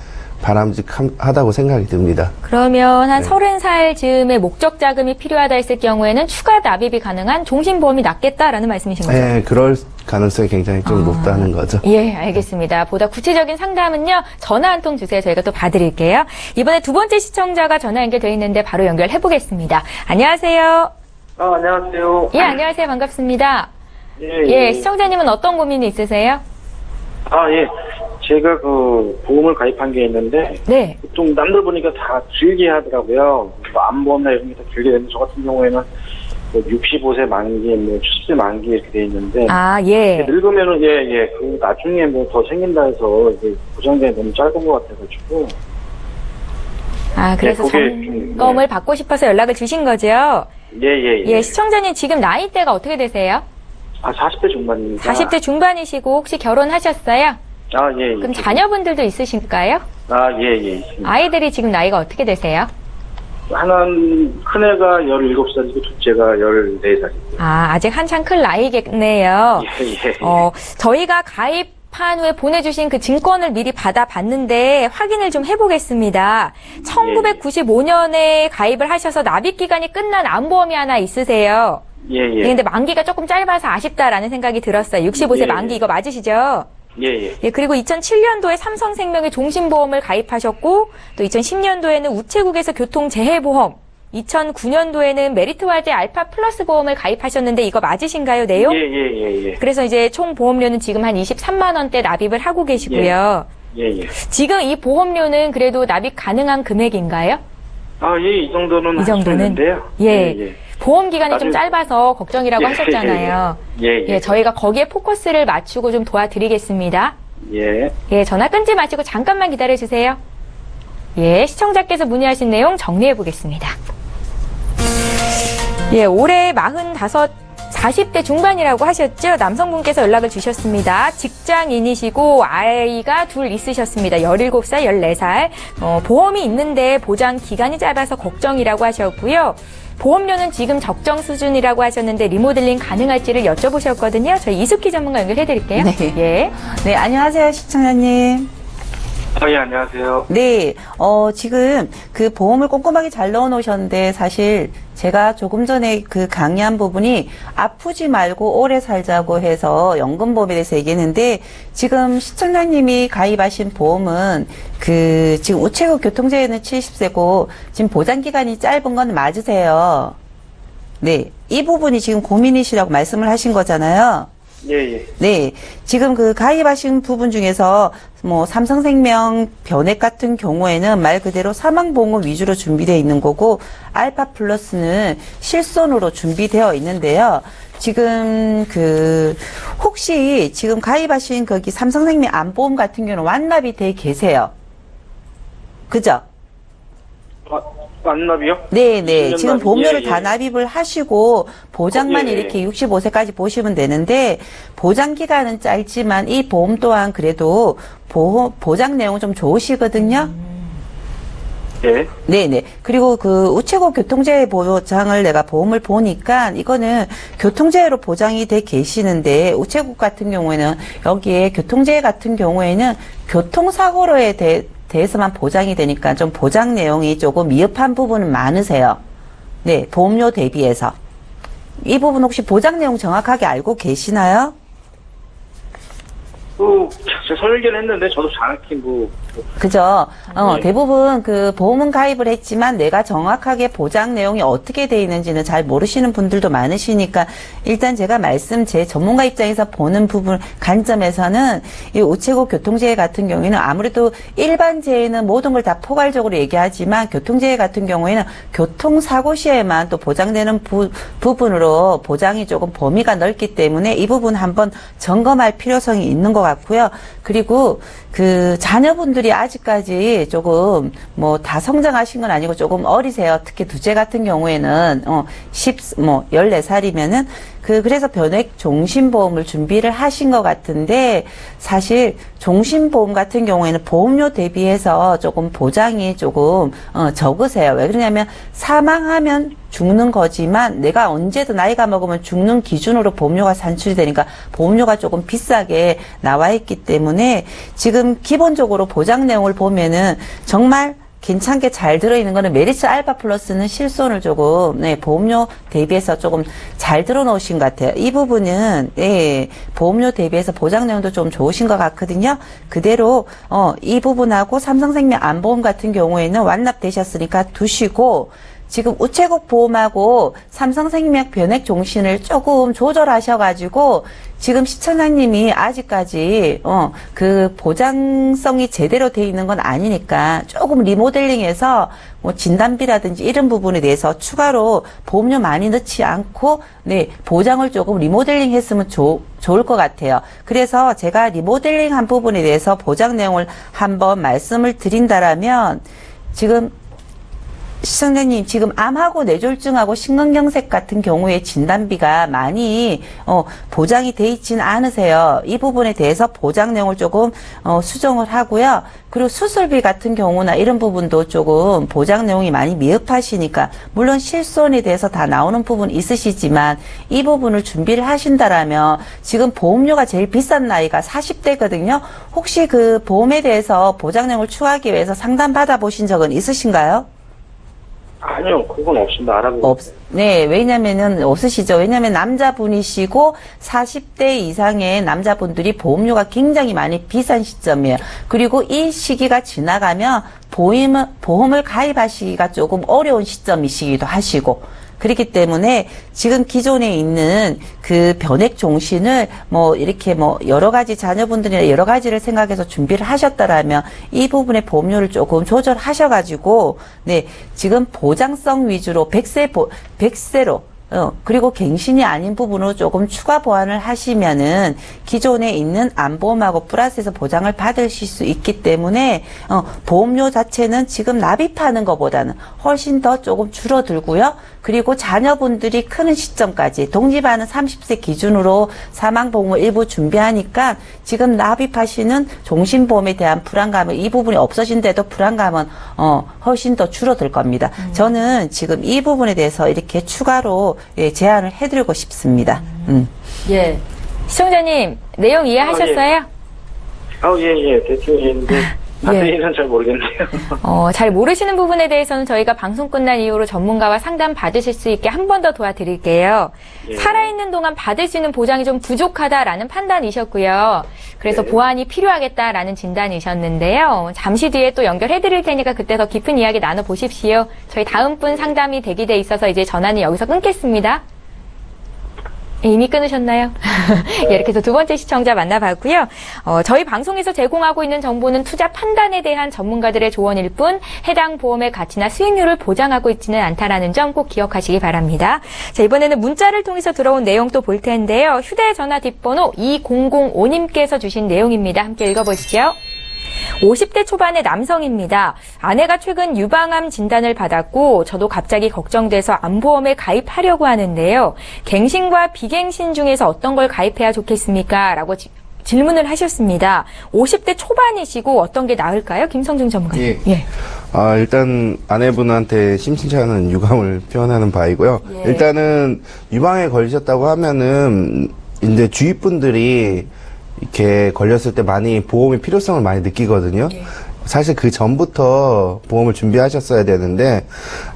바람직하다고 생각이 듭니다. 그러면 한 30살 즈음에 목적 자금이 필요하다 했을 경우에는 추가 납입이 가능한 종신보험이 낫겠다라는 말씀이신 거죠? 네, 그럴 가능성이 굉장히 좀 높다는 거죠. 예, 알겠습니다. 보다 구체적인 상담은요, 전화 한 통 주세요. 저희가 또 봐드릴게요. 이번에 두 번째 시청자가 전화 연결되어 있는데 바로 연결해보겠습니다. 안녕하세요. 안녕하세요. 예, 안녕하세요. 반갑습니다. 예, 예, 시청자님은 어떤 고민이 있으세요? 예. 제가 그 보험을 가입한 게 있는데 네. 보통 남들 보니까 다 길게 하더라고요. 뭐 암보험이나 이런 게 다 길게 되는데 저 같은 경우에는 뭐 65세 만기, 뭐 70세 만기 이렇게 돼 있는데 아, 예. 늙으면은 그 나중에 뭐 더 생긴다 해서 이게 보장기간이 너무 짧은 것 같아가지고. 아, 그래서 그게 좀, 점검을 받고 싶어서 연락을 주신 거죠? 예. 시청자님 지금 나이대가 어떻게 되세요? 아, 40대 중반입니다. 40대 중반이시고 혹시 결혼하셨어요? 아, 예. 그럼 자녀분들도 있으실까요? 아, 예. 있습니다. 아이들이 지금 나이가 어떻게 되세요? 하나는 큰애가 17살이고 둘째가 14살이고요. 아, 아직 한창 클 나이겠네요. 예. 저희가 가입한 후에 보내주신 그 증권을 미리 받아봤는데 확인을 좀 해보겠습니다. 1995년에 가입을 하셔서 납입기간이 끝난 암보험이 하나 있으세요. 예. 근데 만기가 조금 짧아서 아쉽다라는 생각이 들었어요. 65세 예. 만기 이거 맞으시죠? 예. 예, 그리고 2007년도에 삼성생명의 종신보험을 가입하셨고, 또 2010년도에는 우체국에서 교통재해보험, 2009년도에는 메리트화재 알파 플러스 보험을 가입하셨는데 이거 맞으신가요, 내용? 예. 그래서 이제 총 보험료는 지금 한 23만 원대 납입을 하고 계시고요. 예. 지금 이 보험료는 그래도 납입 가능한 금액인가요? 아, 예, 이 정도는 이 정도는? 하시는데요. 예. 보험 기간이 좀 나중에- 짧아서 걱정이라고 하셨잖아요. 예. 저희가 거기에 포커스를 맞추고 좀 도와드리겠습니다. 예. 예, 전화 끊지 마시고 잠깐만 기다려주세요. 예, 시청자께서 문의하신 내용 정리해 보겠습니다. 예, 올해 45, 40대 중반이라고 하셨죠? 남성분께서 연락을 주셨습니다. 직장인이시고 아이가 둘 있으셨습니다. 17살, 14살. 보험이 있는데 보장 기간이 짧아서 걱정이라고 하셨고요. 보험료는 지금 적정 수준이라고 하셨는데 리모델링 가능할지를 여쭤보셨거든요. 저희 이숙희 전문가 연결해 드릴게요. 네. 예. 네, 안녕하세요, 시청자님. 아, 예, 안녕하세요. 네, 지금 그 보험을 꼼꼼하게 잘 넣어 놓으셨는데 사실 제가 조금 전에 그 강의한 부분이 아프지 말고 오래 살자고 해서 연금보험에 대해서 얘기했는데 지금 시청자님이 가입하신 보험은 그 지금 우체국 교통재해는 70세고 지금 보장기간이 짧은 건 맞으세요. 네, 이 부분이 지금 고민이시라고 말씀을 하신 거잖아요. 예. 네, 지금 그 가입하신 부분 중에서 뭐 삼성생명 변액 같은 경우에는 말 그대로 사망보험 위주로 준비되어 있는 거고 알파 플러스는 실손으로 준비되어 있는데요. 지금 그 혹시 지금 가입하신 거기 삼성생명 암보험 같은 경우는 완납이 돼 계세요. 그죠? 완납이요? 네네. 지금 보험료를 예. 다 납입을 하시고 보장만 예. 이렇게 65세까지 보시면 되는데 보장 기간은 짧지만 이 보험 또한 그래도 보장 내용은 좀 좋으시거든요. 예. 네네. 그리고 그 우체국 교통재해 보장을 내가 보험을 보니까 이거는 교통재해로 보장이 돼 계시는데 우체국 같은 경우에는 여기에 교통재해 같은 경우에는 교통사고로에 대해서만 보장이 되니까 좀 보장 내용이 조금 미흡한 부분은 많으세요. 네, 보험료 대비해서. 이 부분 혹시 보장 내용 정확하게 알고 계시나요? 제가 설계는 했는데 저도 정확히 그죠? 네. 대부분 그 보험은 가입을 했지만 내가 정확하게 보장 내용이 어떻게 돼 있는지는 잘 모르시는 분들도 많으시니까 일단 제가 제 전문가 입장에서 보는 부분 관점에서는 이 우체국 교통재해 같은 경우에는 아무래도 일반 재해는 모든 걸 다 포괄적으로 얘기하지만 교통재해 같은 경우에는 교통사고 시에만 또 보장되는 부분으로 보장이 조금 범위가 넓기 때문에 이 부분 한번 점검할 필요성이 있는 것 같고요. 그리고 그 자녀분들이 아직까지 조금 뭐 다 성장하신 건 아니고 조금 어리세요. 특히 둘째 같은 경우에는 14살이면은 그래서 변액 종신보험을 준비를 하신 것 같은데 사실 종신보험 같은 경우에는 보험료 대비해서 조금 보장이 조금 적으세요. 왜 그러냐면 사망하면 죽는 거지만 내가 언제도 나이가 먹으면 죽는 기준으로 보험료가 산출이 되니까 보험료가 조금 비싸게 나와 있기 때문에 지금 기본적으로 보장 내용을 보면은 정말 괜찮게 잘 들어있는 거는 메리츠 알파 플러스는 실손을 조금 보험료 대비해서 조금 잘 들어놓으신 것 같아요. 이 부분은 보험료 대비해서 보장 내용도 좀 좋으신 것 같거든요. 그대로 이 부분하고 삼성생명 암보험 같은 경우에는 완납되셨으니까 두시고 지금 우체국 보험하고 삼성생명 변액 종신을 조금 조절하셔가지고 지금 시청자님이 아직까지 그 보장성이 제대로 돼 있는 건 아니니까 조금 리모델링해서 뭐 진단비라든지 이런 부분에 대해서 추가로 보험료 많이 넣지 않고 네 보장을 조금 리모델링 했으면 좋을 것 같아요. 그래서 제가 리모델링한 부분에 대해서 보장 내용을 한번 말씀을 드린다라면 지금 시청자님 지금 암하고 뇌졸중하고 심근경색 같은 경우에 진단비가 많이 보장이 돼 있지는 않으세요. 이 부분에 대해서 보장 내용을 조금 수정을 하고요. 그리고 수술비 같은 경우나 이런 부분도 조금 보장 내용이 많이 미흡하시니까 물론 실손에 대해서 다 나오는 부분 있으시지만 이 부분을 준비를 하신다라면 지금 보험료가 제일 비싼 나이가 40대거든요. 혹시 그 보험에 대해서 보장 내용을 추가하기 위해서 상담 받아보신 적은 있으신가요? 아니요, 그건 없습니다. 알아보고. 네, 왜냐면은 없으시죠. 왜냐면 남자분이시고 40대 이상의 남자분들이 보험료가 굉장히 많이 비싼 시점이에요. 그리고 이 시기가 지나가면 보험을 가입하시기가 조금 어려운 시점이시기도 하시고, 그렇기 때문에 지금 기존에 있는 그 변액 종신을 뭐 이렇게 뭐 여러 가지 자녀분들이나 여러 가지를 생각해서 준비를 하셨다라면 이 부분의 보험료를 조금 조절하셔가지고 네 지금 보장성 위주로 100세로 그리고 갱신이 아닌 부분으로 조금 추가 보완을 하시면은 기존에 있는 암보험하고 플러스해서 보장을 받으실 수 있기 때문에 보험료 자체는 지금 납입하는 것보다는 훨씬 더 조금 줄어들고요. 그리고 자녀분들이 크는 시점까지 독립하는 30세 기준으로 사망보험을 일부 준비하니까 지금 납입하시는 종신보험에 대한 불안감은 이 부분이 없어진데도 불안감은 훨씬 더 줄어들 겁니다. 저는 지금 이 부분에 대해서 이렇게 추가로 제안을 해드리고 싶습니다. 예. 시청자님, 내용 이해하셨어요? 예. 대충 이해했는데, 자세히는 잘 모르겠네요. 잘 모르시는 부분에 대해서는 저희가 방송 끝난 이후로 전문가와 상담 받으실 수 있게 한 번 더 도와드릴게요. 예. 살아있는 동안 받을 수 있는 보장이 좀 부족하다라는 판단이셨고요. 그래서 네. 보완이 필요하겠다라는 진단이셨는데요. 잠시 뒤에 또 연결해드릴 테니까 그때 더 깊은 이야기 나눠보십시오. 저희 다음 분 상담이 대기돼 있어서 이제 전화는 여기서 끊겠습니다. 이미 끊으셨나요? 예, 이렇게 해서 두 번째 시청자 만나봤고요. 저희 방송에서 제공하고 있는 정보는 투자 판단에 대한 전문가들의 조언일 뿐 해당 보험의 가치나 수익률을 보장하고 있지는 않다라는 점 꼭 기억하시기 바랍니다. 자, 이번에는 문자를 통해서 들어온 내용 또 볼 텐데요. 휴대전화 뒷번호 2005님께서 주신 내용입니다. 함께 읽어보시죠. 50대 초반의 남성입니다. 아내가 최근 유방암 진단을 받았고 저도 갑자기 걱정돼서 암보험에 가입하려고 하는데요. 갱신과 비갱신 중에서 어떤 걸 가입해야 좋겠습니까? 라고 질문을 하셨습니다. 50대 초반이시고 어떤 게 나을까요? 김성중 전문가님. 예. 일단 아내분한테 심심치 않은 유감을 표현하는 바이고요. 예. 일단은 유방에 걸리셨다고 하면은 이제 주위 분들이 이렇게 걸렸을 때 많이 보험의 필요성을 많이 느끼거든요. 예. 사실 그 전부터 보험을 준비하셨어야 되는데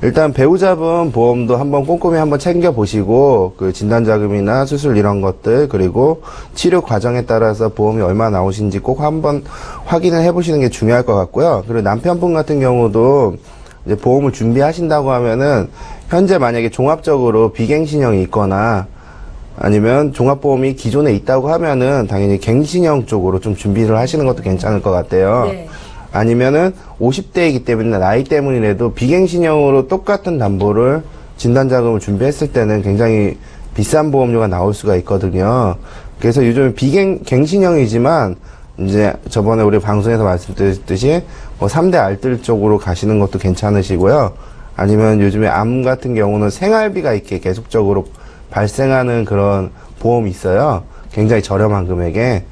일단 배우자분 보험도 한번 꼼꼼히 한번 챙겨보시고 그 진단자금이나 수술 이런 것들 그리고 치료 과정에 따라서 보험이 얼마나 나오신지 꼭 한번 확인을 해보시는 게 중요할 것 같고요. 그리고 남편분 같은 경우도 이제 보험을 준비하신다고 하면은 현재 만약에 종합적으로 비갱신형이 있거나 아니면 종합보험이 기존에 있다고 하면은 당연히 갱신형 쪽으로 좀 준비를 하시는 것도 괜찮을 것 같아요. 네. 아니면은 50대이기 때문에 나이 때문이라도 비갱신형으로 똑같은 담보를 진단자금을 준비했을 때는 굉장히 비싼 보험료가 나올 수가 있거든요. 그래서 요즘 갱신형이지만 이제 저번에 우리 방송에서 말씀드렸듯이 뭐 3대 알들 쪽으로 가시는 것도 괜찮으시고요. 아니면 요즘에 암 같은 경우는 생활비가 이렇게 계속적으로 발생하는 그런 보험이 있어요. 굉장히 저렴한 금액에.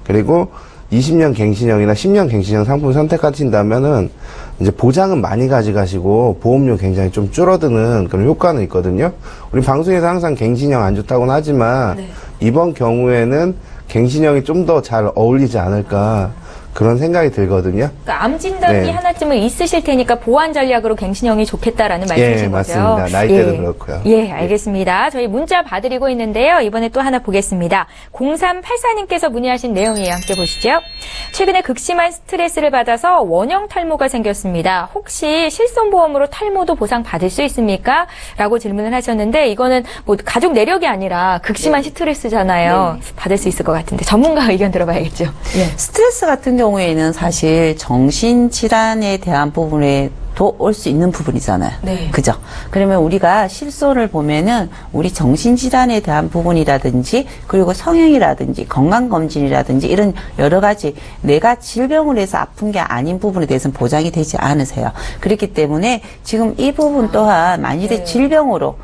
그리고 20년 갱신형이나 10년 갱신형 상품 선택하신다면은 이제 보장은 많이 가져가시고 보험료 굉장히 좀 줄어드는 그런 효과는 있거든요. 우리 방송에서 항상 갱신형 안 좋다고는 하지만 이번 경우에는 갱신형이 좀 더 잘 어울리지 않을까 그런 생각이 들거든요. 그러니까 암 진단이 네. 하나쯤은 있으실 테니까 보완 전략으로 갱신형이 좋겠다라는 말씀이신 예, 거죠? 맞습니다. 나이대도 그렇고요. 예, 알겠습니다. 저희 문자 봐드리고 있는데요. 이번에 또 하나 보겠습니다. 0384님께서 문의하신 내용이에요. 함께 보시죠. 최근에 극심한 스트레스를 받아서 원형 탈모가 생겼습니다. 혹시 실손보험으로 탈모도 보상 받을 수 있습니까? 라고 질문을 하셨는데 이거는 뭐 가족 내력이 아니라 극심한 스트레스잖아요. 받을 수 있을 것 같은데 전문가 의견 들어봐야겠죠. 예. 스트레스 같은 경우에는 사실 정신질환에 대한 부분에 도 올 수 있는 부분이잖아요. 네. 그죠? 그러면 우리가 실손을 보면은 우리 정신질환에 대한 부분이라든지 그리고 성형이라든지 건강검진이라든지 이런 여러 가지 내가 질병을 해서 아픈 게 아닌 부분에 대해서는 보장이 되지 않으세요. 그렇기 때문에 지금 이 부분 또한 만일에 네. 질병으로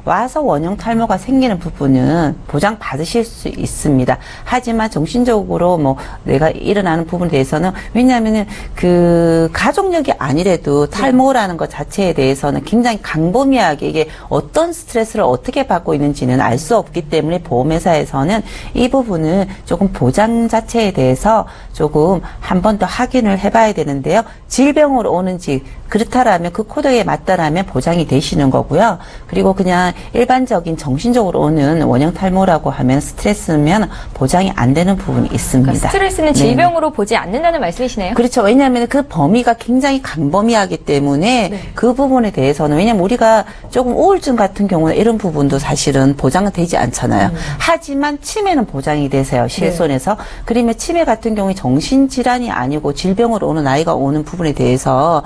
와서 원형 탈모가 생기는 부분은 보장 받으실 수 있습니다. 하지만 정신적으로 뭐 내가 일어나는 부분에 대해서는 왜냐하면은 그 가족력이 아니래도 탈모라는 것 자체에 대해서는 굉장히 광범위하게 이게 어떤 스트레스를 어떻게 받고 있는지는 알 수 없기 때문에 보험회사에서는 이 부분은 조금 보장 자체에 대해서 조금 한 번 더 확인을 해봐야 되는데요. 질병으로 오는지 그렇다라면 그 코드에 맞다라면 보장이 되시는 거고요. 그리고 그냥 일반적인 정신적으로 오는 원형 탈모라고 하면 스트레스면 보장이 안 되는 부분이 있습니다. 그러니까 스트레스는 질병으로 보지 않는다는 말씀이시네요. 그렇죠. 왜냐하면 그 범위가 굉장히 광범위하기 때문에 네. 그 부분에 대해서는 왜냐하면 우리가 조금 우울증 같은 경우는 이런 부분도 사실은 보장은 되지 않잖아요. 하지만 치매는 보장이 되세요. 실손에서. 그러면 치매 같은 경우에 정신질환이 아니고 질병으로 오는 아이가 오는 부분에 대해서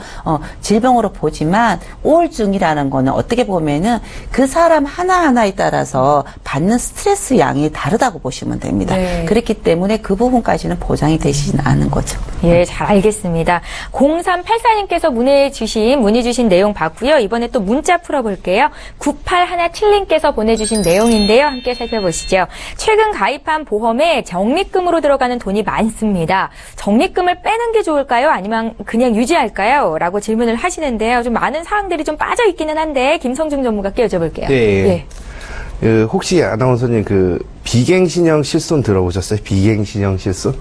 질병으로 보지만 우울증이라는 거는 어떻게 보면은 그 사람 하나하나에 따라서 받는 스트레스 양이 다르다고 보시면 됩니다. 네. 그렇기 때문에 그 부분까지는 보장이 되지는 않은 거죠. 예, 잘 알겠습니다. 0384님께서 문의 주신 내용 봤고요. 이번에 또 문자 풀어볼게요. 9817님께서 보내주신 내용인데요. 함께 살펴보시죠. 최근 가입한 보험에 적립금으로 들어가는 돈이 많습니다. 적립금을 빼는 게 좋을까요? 아니면 그냥 유지할까요? 라고 질문을 하시는데요. 좀 많은 사항들이 좀 빠져 있기는 한데 김성중 전문가께 여쭤볼게요. 네. 혹시 아나운서님 그 비갱신형 실손 들어보셨어요? 비갱신형 실손?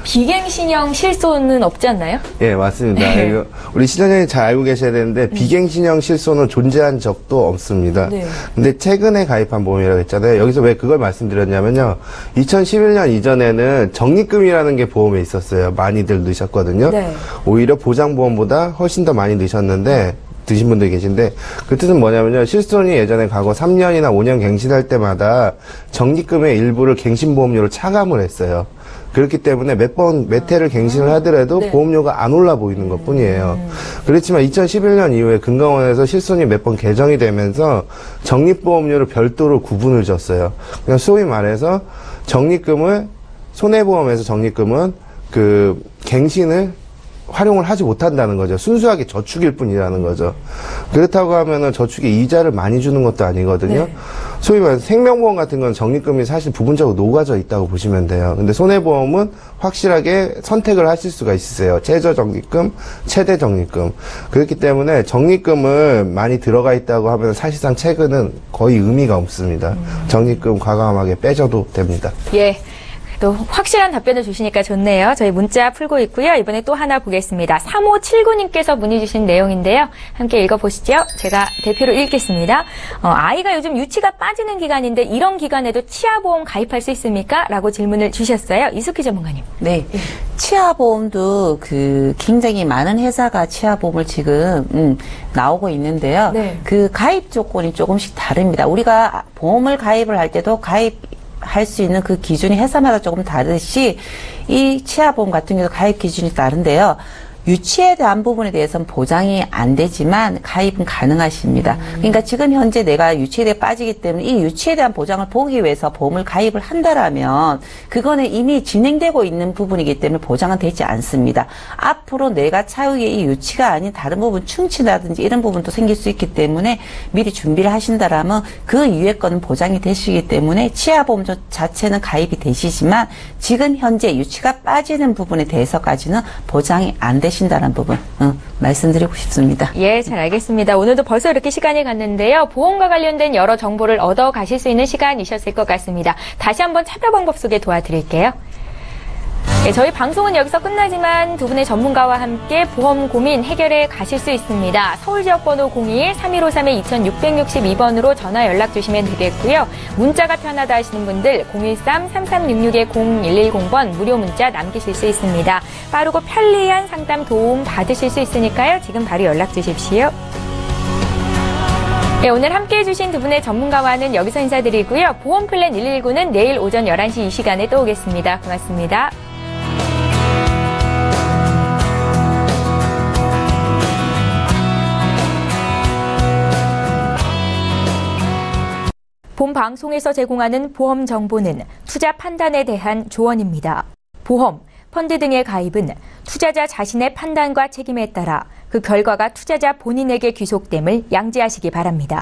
비갱신형 실손은 없지 않나요? 예, 맞습니다. 네. 이거 우리 시청자님 잘 알고 계셔야 되는데 비갱신형 실손은 존재한 적도 없습니다. 네. 근데 최근에 가입한 보험이라고 했잖아요. 여기서 왜 그걸 말씀드렸냐면요. 2011년 이전에는 적립금이라는 게 보험에 있었어요. 많이들 넣으셨거든요. 네. 오히려 보장보험보다 훨씬 더 많이 넣으셨는데 드신 분들이 계신데 그 뜻은 뭐냐면요. 실손이 예전에 과거 3년이나 5년 갱신할 때마다 적립금의 일부를 갱신보험료로 차감을 했어요. 그렇기 때문에 몇 해를 갱신을 하더라도 네. 보험료가 안 올라 보이는 것 뿐이에요. 그렇지만 2011년 이후에 금감원에서 실손이 몇 번 개정이 되면서 적립보험료를 별도로 구분을 줬어요. 그냥 소위 말해서 적립금을, 손해보험에서 적립금은 그 갱신을 활용을 하지 못한다는 거죠. 순수하게 저축일 뿐이라는 거죠. 그렇다고 하면은 저축에 이자를 많이 주는 것도 아니거든요. 네. 소위 말해서 생명보험 같은 건 적립금이 사실 부분적으로 녹아져 있다고 보시면 돼요. 근데 손해보험은 확실하게 선택을 하실 수가 있으세요. 최저 적립금, 최대 적립금. 그렇기 때문에 적립금을 많이 들어가 있다고 하면 사실상 최근은 거의 의미가 없습니다. 적립금 과감하게 빼줘도 됩니다. 예. 또 확실한 답변을 주시니까 좋네요. 저희 문자 풀고 있고요. 이번에 또 하나 보겠습니다. 3579님께서 문의 주신 내용인데요. 함께 읽어보시죠. 제가 대표로 읽겠습니다. 아이가 요즘 유치가 빠지는 기간인데 이런 기간에도 치아보험 가입할 수 있습니까? 라고 질문을 주셨어요. 이숙희 전문가님. 네. 치아보험도 그 굉장히 많은 회사가 치아보험을 지금 나오고 있는데요. 네. 그 가입 조건이 조금씩 다릅니다. 우리가 보험을 가입을 할 때도 할 수 있는 그 기준이 회사마다 조금 다르듯이 이 치아보험 같은 경우도 가입 기준이 다른데요. 유치에 대한 부분에 대해서는 보장이 안 되지만 가입은 가능하십니다. 그러니까 지금 현재 내가 유치에 대해 빠지기 때문에 이 유치에 대한 보장을 보기 위해서 보험을 가입을 한다라면 그거는 이미 진행되고 있는 부분이기 때문에 보장은 되지 않습니다. 앞으로 내가 차후에 이 유치가 아닌 다른 부분 충치라든지 이런 부분도 생길 수 있기 때문에 미리 준비를 하신다라면 그 이외 거는 보장이 되시기 때문에 치아보험 자체는 가입이 되시지만 지금 현재 유치가 빠지는 부분에 대해서까지는 보장이 안 되신다는 부분 말씀드리고 싶습니다. 예, 잘 알겠습니다. 오늘도 벌써 이렇게 시간이 갔는데요. 보험과 관련된 여러 정보를 얻어 가실 수 있는 시간이셨을 것 같습니다. 다시 한번 참여 방법 소개 도와드릴게요. 네, 저희 방송은 여기서 끝나지만 두 분의 전문가와 함께 보험 고민 해결해 가실 수 있습니다. 서울 지역번호 02-3153-2662번으로 전화 연락 주시면 되겠고요. 문자가 편하다 하시는 분들 013-3366-0110번 무료 문자 남기실 수 있습니다. 빠르고 편리한 상담 도움 받으실 수 있으니까요. 지금 바로 연락 주십시오. 네, 오늘 함께해 주신 두 분의 전문가와는 여기서 인사드리고요. 보험 플랜 119는 내일 오전 11시 이 시간에 또 오겠습니다. 고맙습니다. 본 방송에서 제공하는 보험 정보는 투자 판단에 대한 조언입니다. 보험, 펀드 등의 가입은 투자자 자신의 판단과 책임에 따라 그 결과가 투자자 본인에게 귀속됨을 양지하시기 바랍니다.